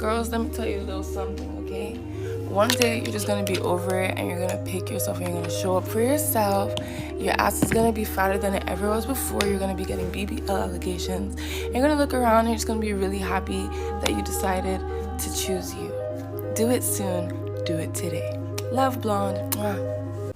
Girls, let me tell you a little something, okay? One day you're just gonna be over it and you're gonna pick yourself and you're gonna show up for yourself. Your ass is gonna be fatter than it ever was before. You're gonna be getting BBL allegations. You're gonna look around and you're just gonna be really happy that you decided to choose you. Do it soon. Do it today. Love, Blonde. Mwah.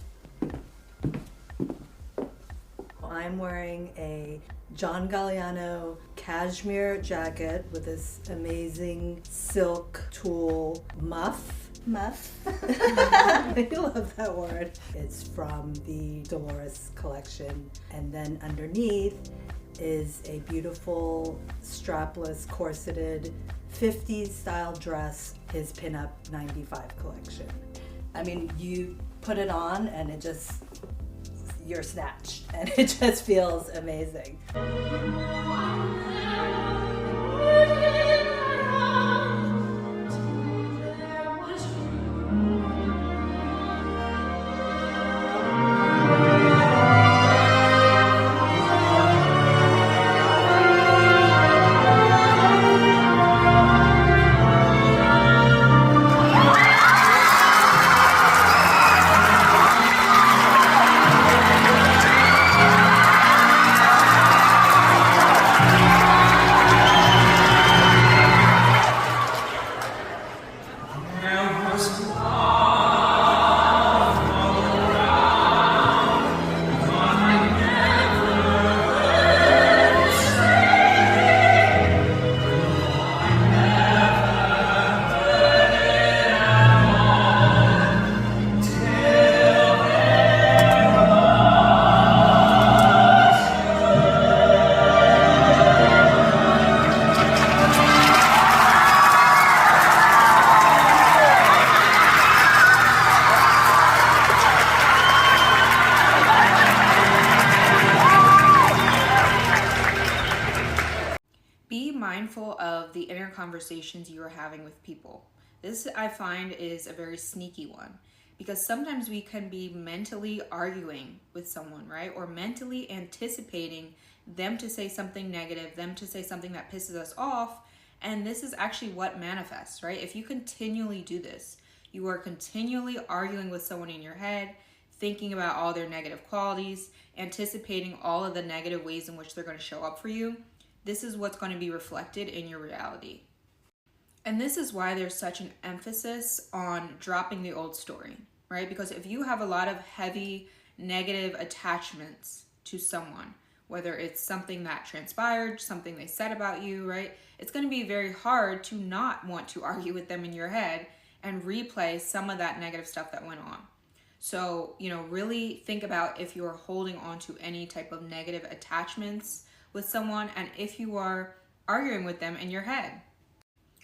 I'm wearing a John Galliano cashmere jacket with this amazing silk tulle muff. I love that word. It's from the Dolores collection. And then underneath is a beautiful strapless corseted 50s style dress, his pinup 95 collection. I mean, you put it on and it just, you're snatched, and it just feels amazing. Be mindful of the inner conversations you are having with people. This, I find, is a very sneaky one, because sometimes we can be mentally arguing with someone, right? Or mentally anticipating them to say something negative, them to say something that pisses us off. And this is actually what manifests, right? If you continually do this, you are continually arguing with someone in your head, thinking about all their negative qualities, anticipating all of the negative ways in which they're going to show up for you. This is what's going to be reflected in your reality. And this is why there's such an emphasis on dropping the old story, right? Because if you have a lot of heavy negative attachments to someone, whether it's something that transpired, something they said about you, right? It's going to be very hard to not want to argue with them in your head and replay some of that negative stuff that went on. So, really think about if you're holding on to any type of negative attachments with someone, and if you are arguing with them in your head.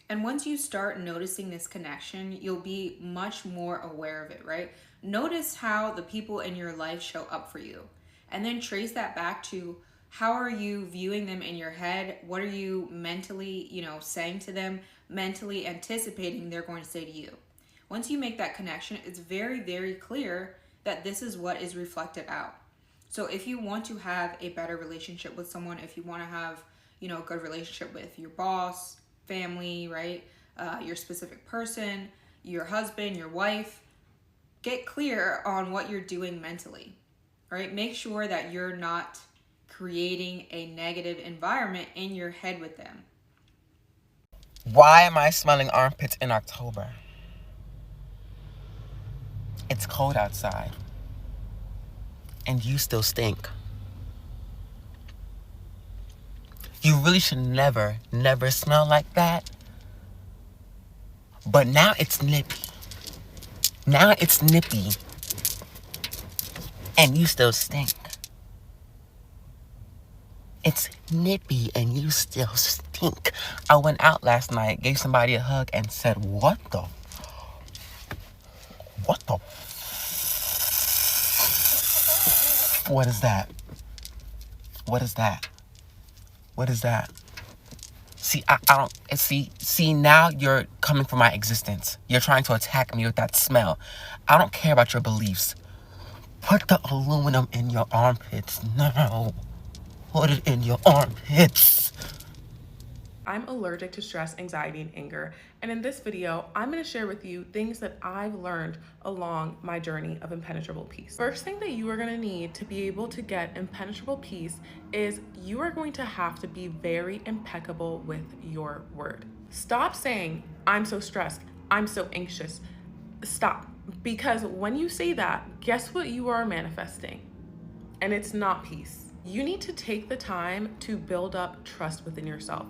And once you start noticing this connection, you'll be much more aware of it, right? Notice how the people in your life show up for you, and then trace that back to how are you viewing them in your head? What are you mentally, saying to them, mentally anticipating they're going to say to you? Once you make that connection, it's very, very clear that this is what is reflected out. So if you want to have a better relationship with someone, if you want to have, a good relationship with your boss, family, right? Your specific person, your husband, your wife, get clear on what you're doing mentally, right? Make sure that you're not creating a negative environment in your head with them. Why am I smelling armpits in October? It's cold outside. And you still stink. You really should never smell like that. But now it's nippy. And you still stink. It's nippy and you still stink. I went out last night, gave somebody a hug and said, what the? What is that? See, I don't, see, now you're coming for my existence. You're trying to attack me with that smell. I don't care about your beliefs. Put the aluminum in your armpits now. Put it in your armpits. I'm allergic to stress, anxiety, and anger. And in this video, I'm going to share with you things that I've learned along my journey of impenetrable peace. First thing that you are going to need to be able to get impenetrable peace is you are going to have to be very impeccable with your word. Stop saying, I'm so stressed, I'm so anxious. Stop. Because when you say that, guess what you are manifesting? And it's not peace. You need to take the time to build up trust within yourself.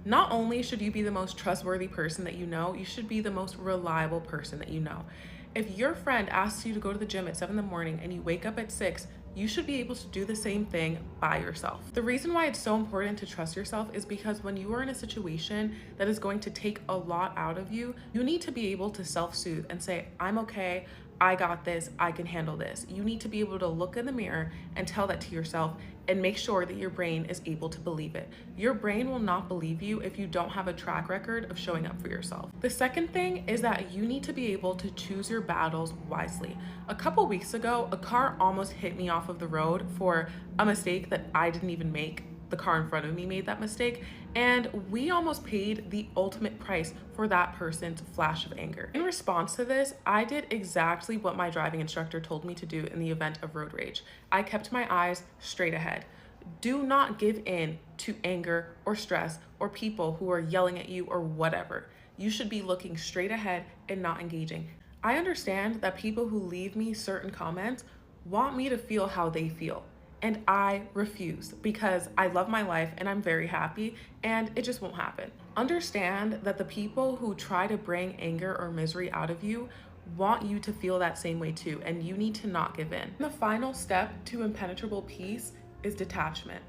Not only should you be the most trustworthy person that you know, you should be the most reliable person that you know. If your friend asks you to go to the gym at 7 in the morning and you wake up at 6, you should be able to do the same thing by yourself. The reason why it's so important to trust yourself is because when you are in a situation that is going to take a lot out of you, you need to be able to self-soothe and say, I'm okay, I got this, I can handle this. You need to be able to look in the mirror and tell that to yourself and make sure that your brain is able to believe it. Your brain will not believe you if you don't have a track record of showing up for yourself. The second thing is that you need to be able to choose your battles wisely. A couple weeks ago, a car almost hit me off of the road for a mistake that I didn't even make. The car in front of me made that mistake, and we almost paid the ultimate price for that person's flash of anger. In response to this, I did exactly what my driving instructor told me to do in the event of road rage. I kept my eyes straight ahead. Do not give in to anger or stress or people who are yelling at you or whatever. You should be looking straight ahead and not engaging. I understand that people who leave me certain comments want me to feel how they feel. And I refuse because I love my life and I'm very happy and it just won't happen. Understand that the people who try to bring anger or misery out of you want you to feel that same way too, and you need to not give in. The final step to impenetrable peace is detachment.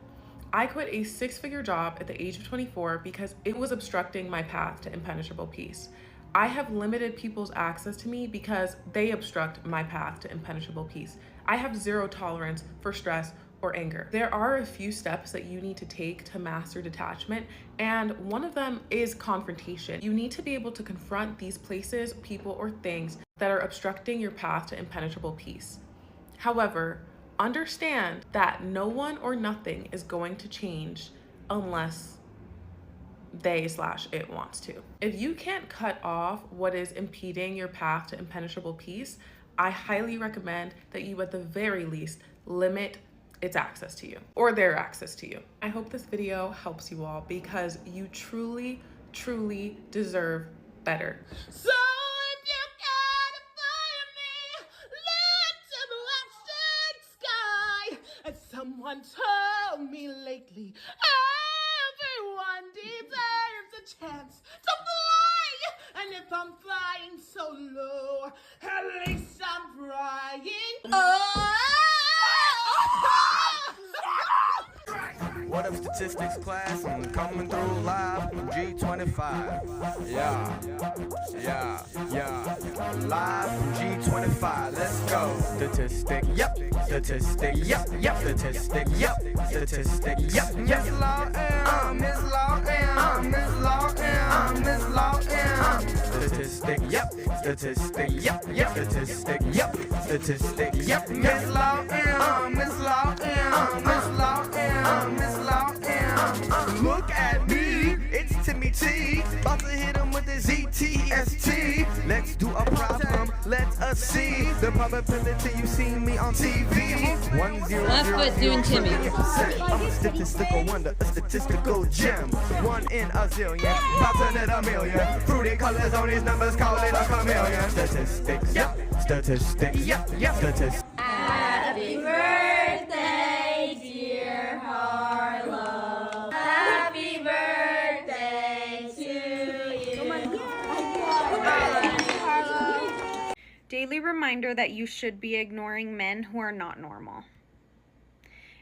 I quit a 6-figure job at the age of 24 because it was obstructing my path to impenetrable peace. I have limited people's access to me because they obstruct my path to impenetrable peace. I have zero tolerance for stress or anger. There are a few steps that you need to take to master detachment, and one of them is confrontation. You need to be able to confront these places, people, or things that are obstructing your path to impenetrable peace. However, understand that no one or nothing is going to change unless it wants to. If you can't cut off what is impeding your path to impenetrable peace, I highly recommend that you at the very least limit its access to you or their access to you. I hope this video helps you all because you truly, truly deserve better. So if you gotta find me, let the western sky. As someone told me lately, everyone deserves a chance to fly. And if I'm flying so low, at least I'm trying. What up, statistics class? I'm coming through live from G25. Yeah. Live from G25. Let's go. Statistic. Yep. Statistic. Yep. Statistic. Yep. Statistic. Yep. Miss Law M. Miss Law M. Miss Law M. Miss Law M. Statistic. Yep. Statistic. Yep. Statistic. Yep. Statistic. Yep. Miss Law M. Miss Law M. Miss Law M. Miss Law M. Look at me, it's Timmy T. About to hit him with the ZTST. Let's do a problem, let us see the probability you see me on TV. 100. Left foot doing Timmy. I'm a statistical wonder, a statistical gem. 1 in a zillion, about to hit a million. Fruity colors on these numbers, call it a chameleon. Statistics, yep. Statistics, yep. Statistics. Happy birthday, dear Harlow. Happy birthday to you. Daily reminder that you should be ignoring men who are not normal.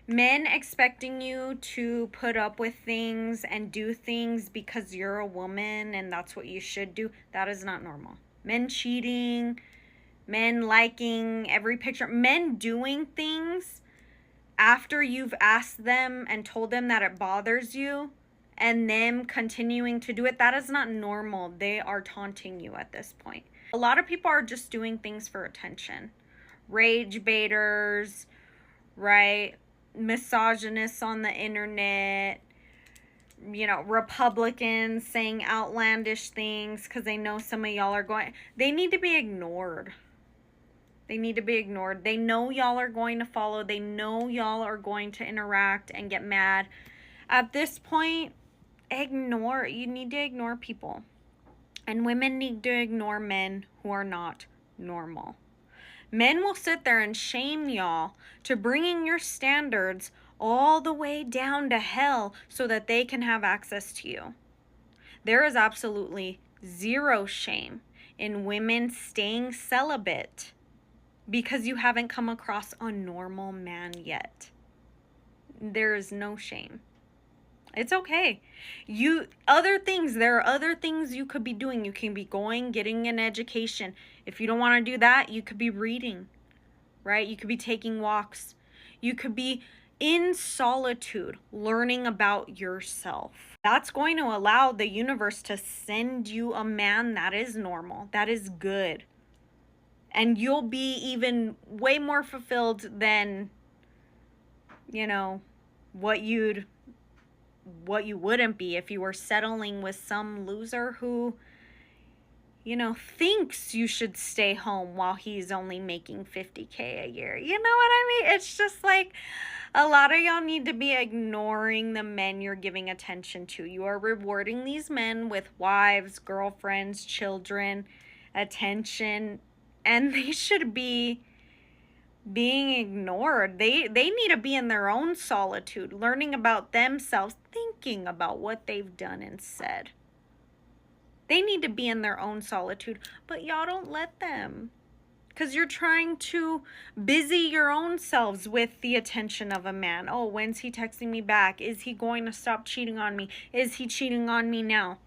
Men expecting you to put up with things and do things because you're a woman and that's what you should do, that is not normal. Men cheating, men liking every picture, men doing things after you've asked them and told them that it bothers you and them continuing to do it, that is not normal. They are taunting you at this point. A lot of people are just doing things for attention. Rage baiters, right? Misogynists on the internet, Republicans saying outlandish things because they know some of y'all are going, they need to be ignored. They need to be ignored. They know y'all are going to follow. They know y'all are going to interact and get mad. At this point, you need to ignore people. And women need to ignore men who are not normal. Men will sit there and shame y'all to bringing your standards all the way down to hell so that they can have access to you. There is absolutely zero shame in women staying celibate because you haven't come across a normal man yet. There is no shame. It's okay. There are other things you could be doing. You can be getting an education. If you don't want to do that, you could be reading, right? You could be taking walks. You could be in solitude, learning about yourself. That's going to allow the universe to send you a man that is normal, that is good. And you'll be even way more fulfilled than, what you wouldn't be if you were settling with some loser who, thinks you should stay home while he's only making $50K a year. You know what I mean? It's just like a lot of y'all need to be ignoring the men you're giving attention to. You are rewarding these men with wives, girlfriends, children, attention, and they should be being ignored. They need to be in their own solitude, learning about themselves, thinking about what they've done and said. They need to be in their own solitude, but y'all don't let them. Because you're trying to busy your own selves with the attention of a man. Oh, when's he texting me back? Is he going to stop cheating on me? Is he cheating on me now?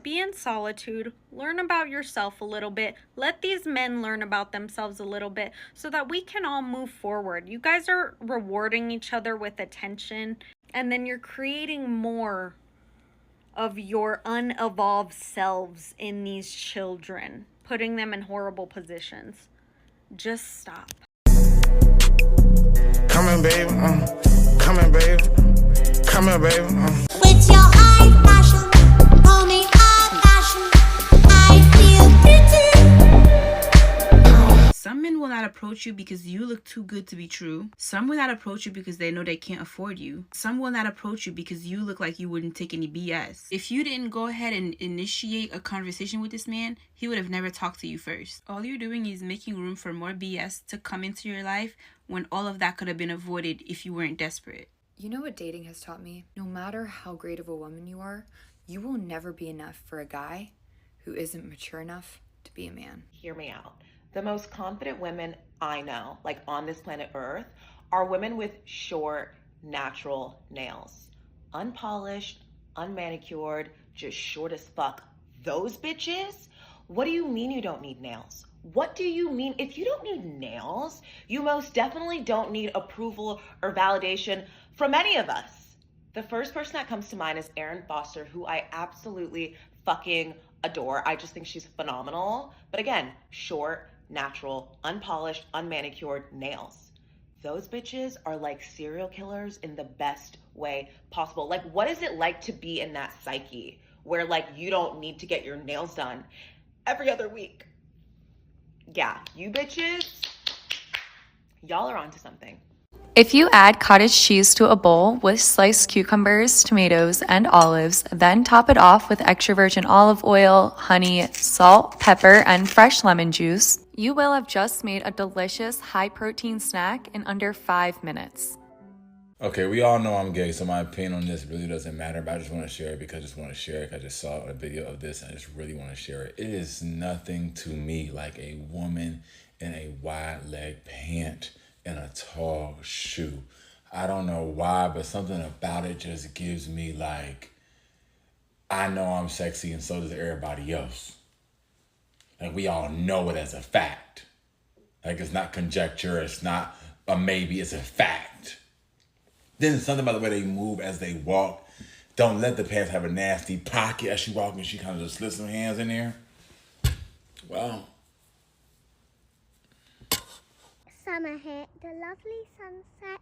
Be in solitude. Learn about yourself a little bit. Let these men learn about themselves a little bit so that we can all move forward. You guys are rewarding each other with attention, and then you're creating more of your unevolved selves in these children, putting them in horrible positions. Just stop. Come in, baby. Come in, baby. Come in, baby. With your high fashion, call me high fashion. I feel pretty. Some men will not approach you because you look too good to be true. Some will not approach you because they know they can't afford you. Some will not approach you because you look like you wouldn't take any BS. If you didn't go ahead and initiate a conversation with this man, he would have never talked to you first. All you're doing is making room for more BS to come into your life when all of that could have been avoided if you weren't desperate. You know what dating has taught me? No matter how great of a woman you are, you will never be enough for a guy who isn't mature enough to be a man. Hear me out. The most confident women I know, like on this planet Earth, are women with short, natural nails. Unpolished, unmanicured, just short as fuck. Those bitches? What do you mean you don't need nails? What do you mean? If you don't need nails, you most definitely don't need approval or validation from any of us. The first person that comes to mind is Erin Foster, who I absolutely fucking adore. I just think she's phenomenal. But again, short, natural, unpolished, unmanicured nails. Those bitches are like serial killers in the best way possible. Like, what is it like to be in that psyche where like you don't need to get your nails done every other week? Yeah, you bitches, y'all are onto something. If you add cottage cheese to a bowl with sliced cucumbers, tomatoes, and olives, then top it off with extra virgin olive oil, honey, salt, pepper, and fresh lemon juice, you will have just made a delicious high-protein snack in under 5 minutes. Okay, we all know I'm gay, so my opinion on this really doesn't matter, but I just want to share it because I just want to share it. I just saw a video of this and I just really want to share it. It is nothing to me like a woman in a wide leg pant and a tall shoe. I don't know why, but something about it just gives me like, I know I'm sexy and so does everybody else. Like, we all know it as a fact. Like, it's not conjecture, it's not a maybe, it's a fact. Then there's something about the way they move as they walk. Don't let the pants have a nasty pocket as she walks and she kind of just slips some hands in there. Well. Summer hit, the lovely sunset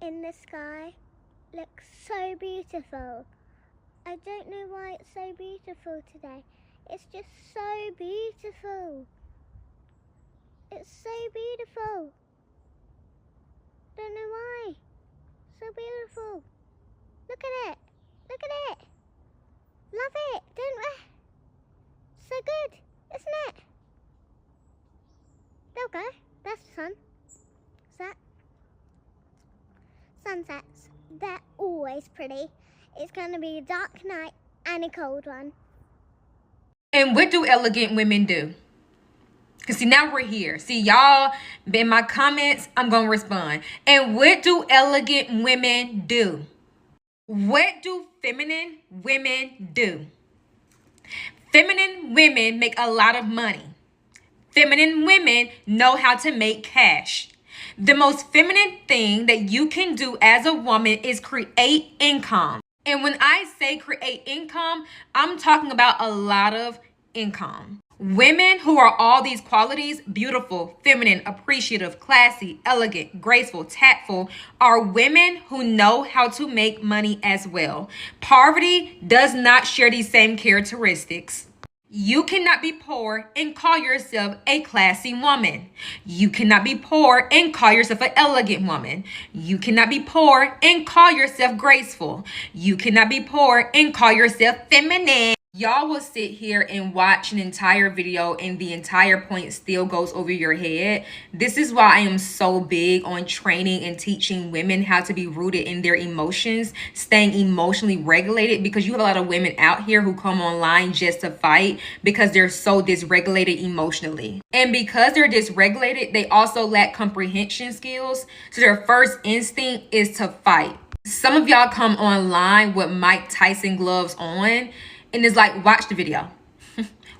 in the sky looks so beautiful. I don't know why it's so beautiful today. It's just so beautiful. It's so beautiful. Don't know why. So beautiful. Look at it. Look at it. Love it, don't we? So good, isn't it? There we go. That's the sun. Set. Sunsets. They're always pretty. It's going to be a dark night and a cold one. And what do elegant women do? Because see, now we're here. See, y'all, in my comments, I'm going to respond. And what do elegant women do? What do feminine women do? Feminine women make a lot of money. Feminine women know how to make cash. The most feminine thing that you can do as a woman is create income. And when I say create income, I'm talking about a lot of income. Women who are all these qualities, beautiful, feminine, appreciative, classy, elegant, graceful, tactful, are women who know how to make money as well. Poverty does not share these same characteristics. You cannot be poor and call yourself a classy woman. You cannot be poor and call yourself an elegant woman. You cannot be poor and call yourself graceful. You cannot be poor and call yourself feminine. Y'all will sit here and watch an entire video and the entire point still goes over your head. This is why I am so big on training and teaching women how to be rooted in their emotions, staying emotionally regulated, because you have a lot of women out here who come online just to fight because they're so dysregulated emotionally. And because they're dysregulated, they also lack comprehension skills. So their first instinct is to fight. Some of y'all come online with Mike Tyson gloves on, and it's like, watch the video.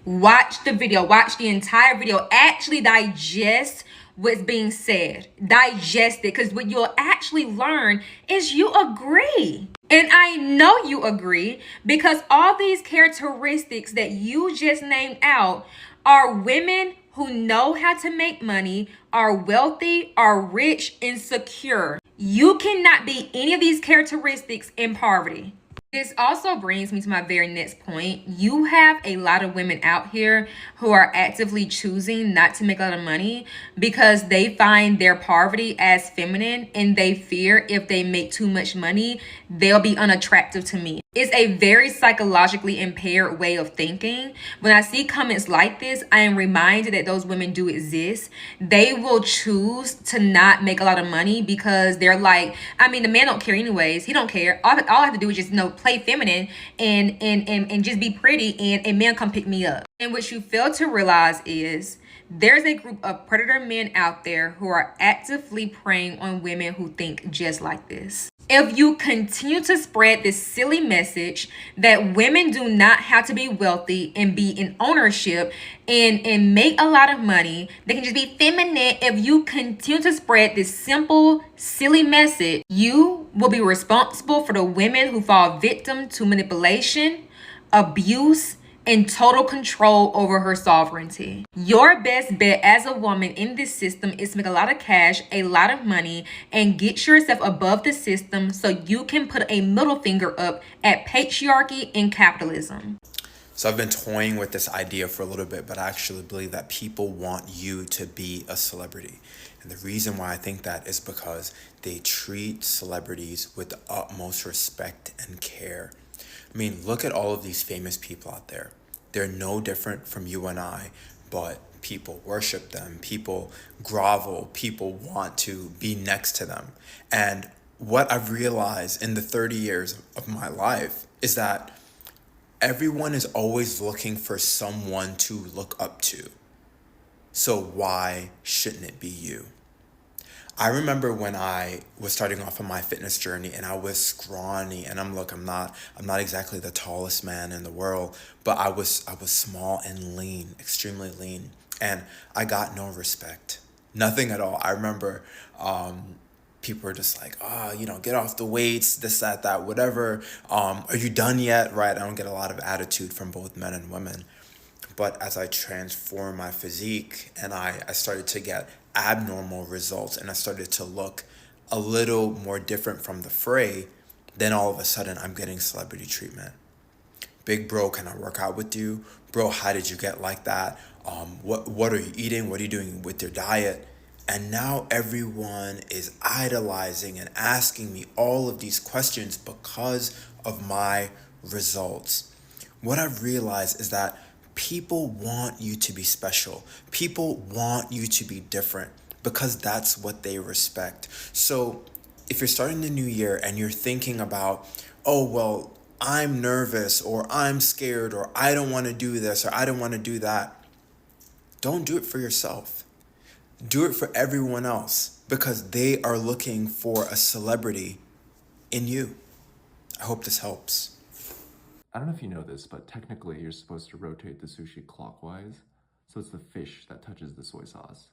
Watch the video. Watch the entire video. Actually digest what's being said. Digest it. Because what you'll actually learn is you agree. And I know you agree because all these characteristics that you just named out are women who know how to make money, are wealthy, are rich, and secure. You cannot be any of these characteristics in poverty. This also brings me to my very next point. You have a lot of women out here who are actively choosing not to make a lot of money because they find their poverty as feminine and they fear if they make too much money, they'll be unattractive to me. It's a very psychologically impaired way of thinking. When I see comments like this, I am reminded that those women do exist. They will choose to not make a lot of money because they're like, I mean, the man don't care anyways. He don't care. All I have to do is just, play feminine and just be pretty and a man come pick me up. And what you fail to realize is there's a group of predator men out there who are actively preying on women who think just like this. If you continue to spread this silly message that women do not have to be wealthy and be in ownership and make a lot of money, they can just be feminine. If you continue to spread this simple, silly message, you will be responsible for the women who fall victim to manipulation, abuse, and total control over her sovereignty. Your best bet as a woman in this system is to make a lot of cash, a lot of money, and get yourself above the system so you can put a middle finger up at patriarchy and capitalism. So I've been toying with this idea for a little bit, but I actually believe that people want you to be a celebrity. And the reason why I think that is because they treat celebrities with the utmost respect and care. I mean, look at all of these famous people out there. They're no different from you and I, but people worship them, people grovel, people want to be next to them. And what I've realized in the 30 years of my life is that everyone is always looking for someone to look up to. So why shouldn't it be you? I remember when I was starting off on my fitness journey and I was scrawny and I'm not exactly the tallest man in the world, but I was small and lean, extremely lean, and I got no respect. Nothing at all. I remember people were just like, get off the weights, this, that, whatever. Are you done yet? Right? I don't get a lot of attitude from both men and women. But as I transformed my physique and I started to get abnormal results and I started to look a little more different from the fray, then all of a sudden I'm getting celebrity treatment. Big bro, can I work out with you? Bro, how did you get like that? What are you eating? What are you doing with your diet? And now everyone is idolizing and asking me all of these questions because of my results. What I've realized is that people want you to be special. People want you to be different because that's what they respect. So if you're starting the new year and you're thinking about, oh, well, I'm nervous or I'm scared or I don't want to do this or I don't want to do that, don't do it for yourself. Do it for everyone else because they are looking for a celebrity in you. I hope this helps. I don't know if you know this, but technically you're supposed to rotate the sushi clockwise, so it's the fish that touches the soy sauce.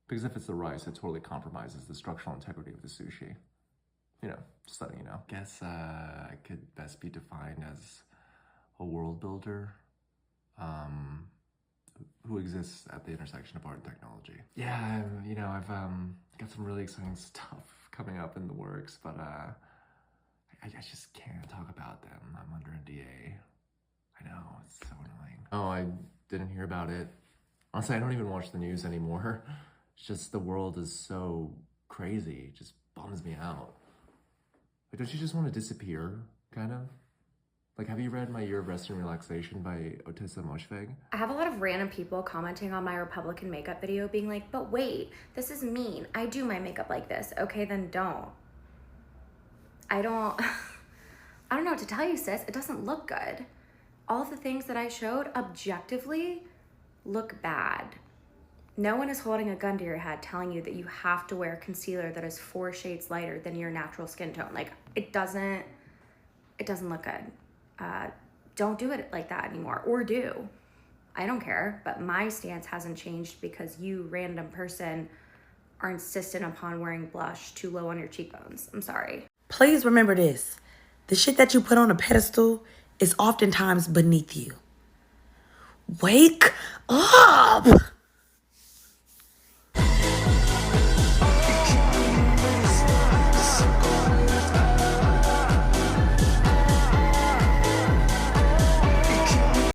Because if it's the rice, it totally compromises the structural integrity of the sushi. You know, just letting you know. Guess I could best be defined as a world builder, who exists at the intersection of art and technology. Yeah, you know, I've got some really exciting stuff coming up in the works, but I just can't talk about them. I'm under NDA. I know, it's so annoying. Oh, I didn't hear about it. Honestly, I don't even watch the news anymore. It's just the world is so crazy. It just bums me out. Like, don't you just want to disappear, kind of? Like, have you read My Year of Rest and Relaxation by Otessa Moshfegh? I have a lot of random people commenting on my Republican makeup video being like, but wait, this is mean. I do my makeup like this. Okay, then don't. I don't know what to tell you, sis. It doesn't look good. All of the things that I showed objectively look bad. No one is holding a gun to your head telling you that you have to wear concealer that is 4 shades lighter than your natural skin tone. Like, it doesn't look good. Don't do it like that anymore, or do. I don't care, but my stance hasn't changed because you, random person, are insistent upon wearing blush too low on your cheekbones. I'm sorry. Please remember this. The shit that you put on a pedestal is oftentimes beneath you. Wake up!